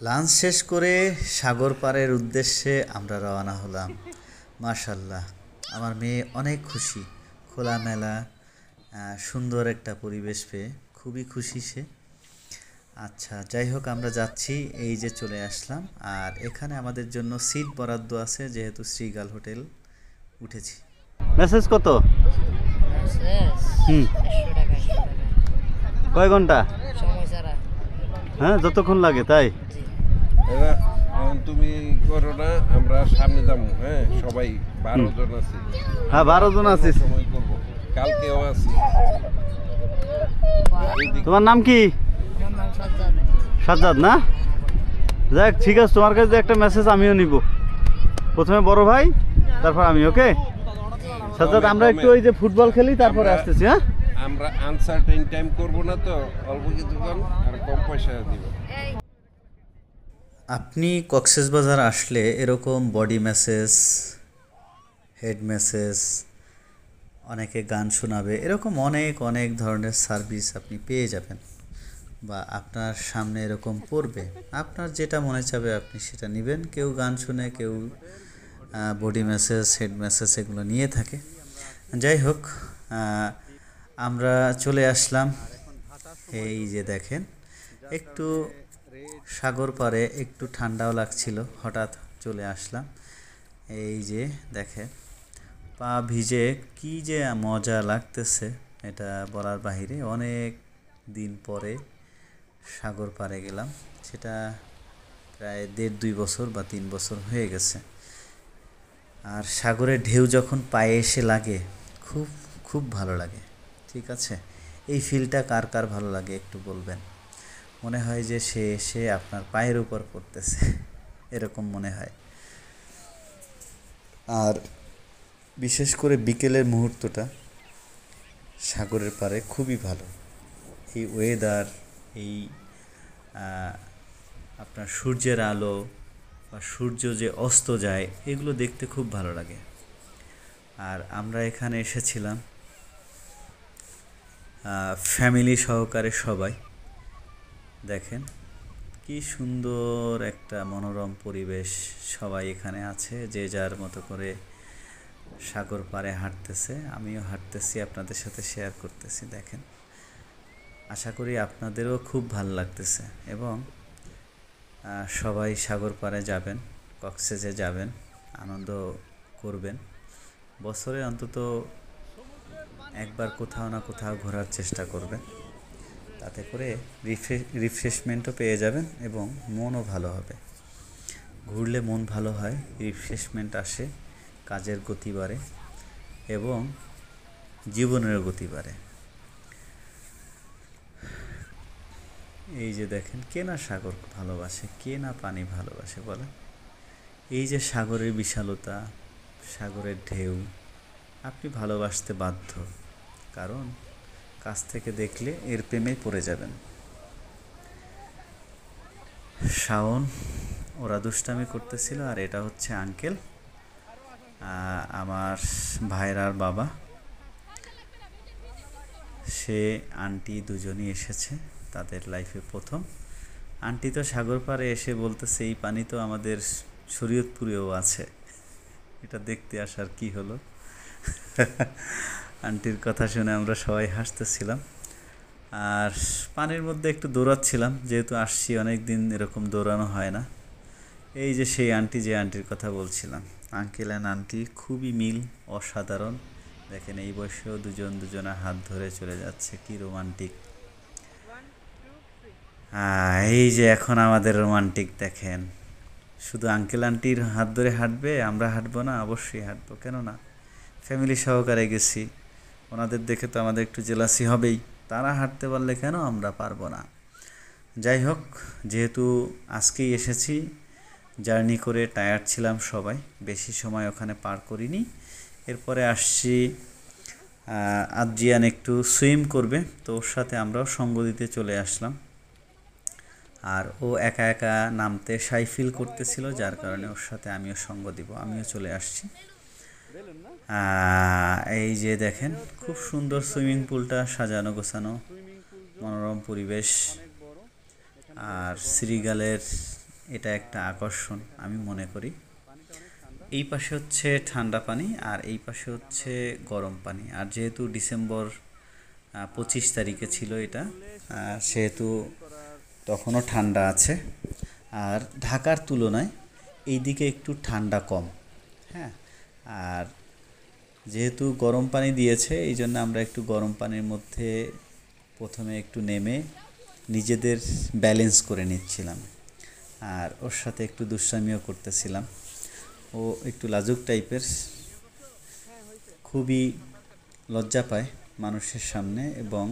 Lunch শেষ করে সাগর পাড়ের উদ্দেশ্যে আমরা রওনা হলাম। মাশাল্লাহ, আমার মেয়ে অনেক খুশি। খোলামেলা সুন্দর একটা পরিবেশ পেয়ে খুবই খুশি সে। আচ্ছা, যাই হোক, আমরা যাচ্ছি, এই যে চলে আসলাম। আর এখানে আমাদের জন্য সিট বরাদ্দ আছে, যেহেতু শ্রীগাল হোটেল উঠেছি। মেসেজ কত? মেসেজ হুম। 100 টাকা 100 টাকা কয় ঘন্টা? সময় ছাড়া। হ্যাঁ, যতক্ষণ লাগে তাই। জি। এবার এখন তুমি করো না, আমরা সামনে যাবো। হ্যাঁ, সবাই 12 জন আছি। হ্যাঁ, 12 জন আছিস। সময় করবো, কালকেও আছি। তোমার নাম কি? আমার নাম সাজ্জাদ। সাজ্জাদ না? যাক, ঠিক আছে, তোমার কাছে একটা মেসেজ আমিও নিব। প্রথমে বড় ভাই, তারপর আমি। ওকে সাজ্জাদ, আমরা একটু ওই যে ফুটবল খেলি, তারপরে আসতেছি। হ্যাঁ, আমরা আনসার্টেন টাইম করবো না তো, অল্প কিছুক্ষণ আর কম পয়সা দিব। আপনি কক্সবাজার আসলে এরকম বডি ম্যাসেজ, হেড ম্যাসেজ, অনেকে গান শোনাবে, এরকম অনেক অনেক ধরনের সার্ভিস আপনি পেয়ে যাবেন, বা আপনার সামনে এরকম পড়বে। আপনার যেটা মনে চাবে আপনি সেটা নেবেন। কেউ গান শুনে, কেউ বডি ম্যাসেজ, হেড ম্যাসেজ এগুলো নিয়ে থাকে। যাই হোক, আমরা চলে আসলাম। এই যে দেখেন, একটু সাগর পাড়ে একটু ঠান্ডাও লাগছিল, হঠাৎ চলে আসলাম। এই যে দেখেন, পা ভিজে কি যে মজা লাগতেছে, এটা বলার বাহিরে। অনেক দিন পরে সাগর পাড়ে গেলাম, সেটা প্রায় 1.5-2 বছর বা 3 বছর হয়ে গেছে। আর সাগরের ঢেউ যখন পায়ে এসে লাগে, খুব খুব ভালো লাগে। ঠিক আছে, এই ফিলটা কার কার ভালো লাগে একটু বলবেন। মনে হয় যে সে এসে আপনার পায়ের উপর পড়তেছে, এরকম মনে হয়। আর বিশেষ করে বিকেলের মুহূর্তটা সাগরের পাড়ে খুবই ভালো। এই ওয়েদার, এই আপনার সূর্যের আলো বা সূর্য যে অস্ত যায়, এগুলো দেখতে খুব ভালো লাগে। আর আমরা এখানে এসেছিলাম ফ্যামিলি সহকারে সবাই। দেখেন কি সুন্দর একটা মনোরম পরিবেশ, সবাই এখানে আছে, যে যার মতো করে সাগর পাড়ে হাঁটতেছে। আমিও হাঁটতেছি, আপনাদের সাথে শেয়ার করতেছি। দেখেন, আশা করি আপনাদেরও খুব ভালো লাগতেছে। এবং সবাই সাগর পাড়ে যাবেন, কক্সবাজারে যাবেন, আনন্দ করবেন। বছরে অন্তত একবার কোথাও না কোথাও ঘোরার চেষ্টা করবেন। তাতে করে রিফ্রেশমেন্টও পেয়ে যাবেন এবং মনও ভালো হবে। ঘুরলে মন ভালো হয়, রিফ্রেশমেন্ট আসে, কাজের গতি বাড়ে এবং জীবনের গতি বাড়ে। এই যে দেখেন, কে না সাগর ভালোবাসে, কে না পানি ভালোবাসে বলেন। এই যে সাগরের বিশালতা, সাগরের ঢেউ, আপনি ভালোবাসতে বাধ্য, কারণ কাছ থেকে দেখলে এর প্রেমে পড়ে যাবেন। শাওন ওরা দুষ্টামি করতেছিল, আর এটা হচ্ছে আঙ্কেল, আমার ভাইরার বাবা। সে আন্টি দুজনই এসেছে তাদের লাইফে প্রথম। আন্টি তো সাগর পাড়ে এসে বলতেছে, এই পানি তো আমাদের শরীয়তপুরেও আছে, এটা দেখতে আসার কি হলো। আন্টির কথা শুনে আমরা সবাই হাসতেছিলাম। আর পানির মধ্যে একটু দৌড়াচ্ছিলাম, যেহেতু আসছি অনেক দিন, এরকম দৌড়ানো হয় না। এই যে সেই আন্টি, যে আন্টির কথা বলছিলাম, আঙ্কেল অ্যান্ড আন্টি, খুবই মিল, অসাধারণ। দেখেন, এই বয়সেও দুজন দুজনের হাত ধরে চলে যাচ্ছে, কি রোমান্টিক। এই যে এখন আমাদের রোমান্টিক দেখেন, শুধু আঙ্কেল আন্টির হাত ধরে হাঁটবে, আমরা হাঁটবো না? অবশ্যই হাঁটবো, কেন না। ফ্যামিলি সহকারে গেছি, ওনাদের দেখে তো আমাদের একটু জেলাসি হবেই। তারা হাঁটতে পারলে কেন আমরা পারবো না? যাই হোক, যেহেতু আজকেই এসেছি, জার্নি করে টায়ার্ড ছিলাম সবাই, বেশি সময় ওখানে পার করিনি। এরপরে আসছি, আদ্রিয়ান একটু সুইম করবে, তো ওর সাথে আমরাও সঙ্গ দিতে চলে আসলাম। আর ও একা একা নামতে শাই ফিল করতেছিল, যার কারণে ওর সাথে আমিও সঙ্গ দিব, আমিও চলে আসছি। এই যে দেখেন, খুব সুন্দর সুইমিং পুলটা, সাজানো গোছানো, মনোরম পরিবেশ। আর শ্রীগালের এটা একটা আকর্ষণ আমি মনে করি। এই পাশে হচ্ছে ঠান্ডা পানি আর এই পাশে হচ্ছে গরম পানি। আর যেহেতু ডিসেম্বর 25 তারিখে ছিল এটা, সেহেতু তখনও ঠান্ডা আছে। আর ঢাকার তুলনায় এই দিকে একটু ঠান্ডা কম। হ্যাঁ, আর যেহেতু গরম পানি দিয়েছে এই জন্য আমরা একটু গরম পানির মধ্যে প্রথমে একটু নেমে নিজেদের ব্যালেন্স করে নিচ্ছিলাম। আর ওর সাথে একটু দুষ্টামিও করতেছিলাম। ও একটু লাজুক টাইপের, খুবই লজ্জা পায় মানুষের সামনে, এবং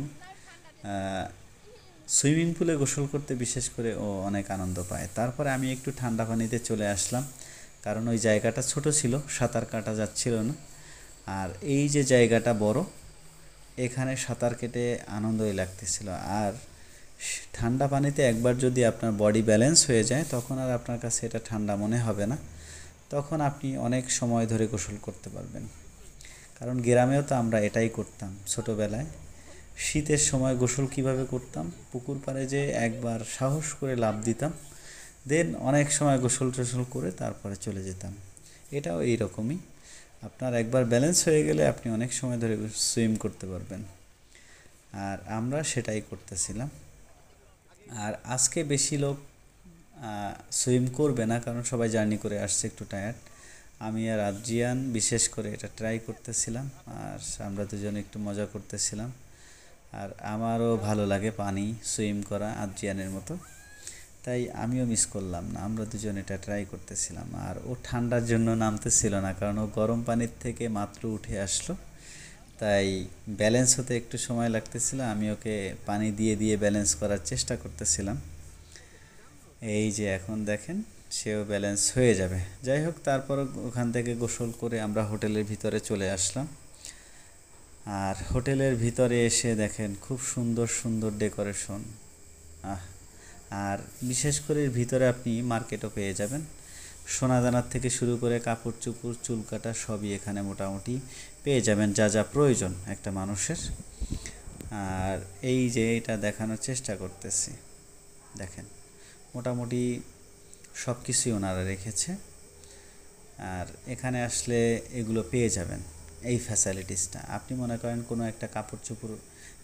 সুইমিং পুলে গোসল করতে বিশেষ করে ও অনেক আনন্দ পায়। তারপরে আমি একটু ঠান্ডা পানিতে চলে আসলাম, কারণ ওই জায়গাটা ছোট ছিল, সাঁতার কাটা যাচ্ছিল না। আর এই যে জায়গাটা বড়, এখানে সাঁতার কেটে আনন্দই লাগতেছিল। আর ঠান্ডা পানিতে একবার যদি আপনার বডি ব্যালেন্স হয়ে যায় তখন আর আপনার কাছে এটা ঠান্ডা মনে হবে না, তখন আপনি অনেক সময় ধরে গোসল করতে পারবেন। কারণ গ্রামেও তো আমরা এটাই করতাম ছোটোবেলায়। শীতের সময় গোসল কিভাবে করতাম, পুকুর পাড়ে যে একবার সাহস করে লাফ দিতাম, দেন অনেক সময় গোসল টোসল করে তারপরে চলে যেতাম। এটাও এই রকমই, আপনার একবার ব্যালেন্স হয়ে গেলে আপনি অনেক সময় ধরে সুইম করতে পারবেন। আর আমরা সেটাই করতেছিলাম। আর আজকে বেশি লোক সুইম করবে না, কারণ সবাই জার্নি করে আসছে, একটু টায়ার্ড। আমি আর আদ্রিয়ান বিশেষ করে এটা ট্রাই করতেছিলাম, আর আমরা দুজন একটু মজা করতেছিলাম। আর আমারও ভালো লাগে পানি সুইম করা আদ্রিয়ানের মতো, তাই আমিও মিস করলাম না, আমরা দুজন এটা ট্রাই করতেছিলাম। আর ও ঠান্ডার জন্য নামতেছিল না, কারণ ও গরম পানির থেকে মাত্র উঠে আসলো, তাই ব্যালেন্স হতে একটু সময় লাগতেছিল। আমি ওকে পানি দিয়ে দিয়ে ব্যালেন্স করার চেষ্টা করতেছিলাম। এই যে এখন দেখেন সেও ব্যালেন্স হয়ে যাবে। যাই হোক, তারপর ওখান থেকে গোসল করে আমরা হোটেলের ভিতরে চলে আসলাম। আর হোটেলের ভিতরে এসে দেখেন খুব সুন্দর সুন্দর ডেকোরেশন। আর বিশেষ করে এর ভিতরে আপনি মার্কেটও পেয়ে যাবেন, সোনাদানার থেকে শুরু করে কাপড় চোপড় চুল কাটা সবই এখানে মোটামুটি পেয়ে যাবেন, যা যা প্রয়োজন একটা মানুষের। আর এই যে এটা দেখানোর চেষ্টা করতেছি, দেখেন মোটামুটি সব কিছুই ওনারা রেখেছে। আর এখানে আসলে এগুলো পেয়ে যাবেন, এই ফ্যাসিলিটিসটা। আপনি মনে করেন কোনো একটা কাপড় চোপড়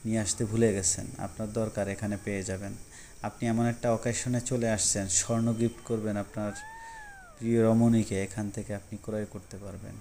নিয়ে আসতে ভুলে গেছেন, আপনার দরকার, এখানে পেয়ে যাবেন। আপনি এমন একটা অকেশনে চলে আসছেন, স্বর্ণ গিফট করবেন আপনার প্রিয় রমণীকে, এখান থেকে আপনি ক্রয় করতে পারবেন।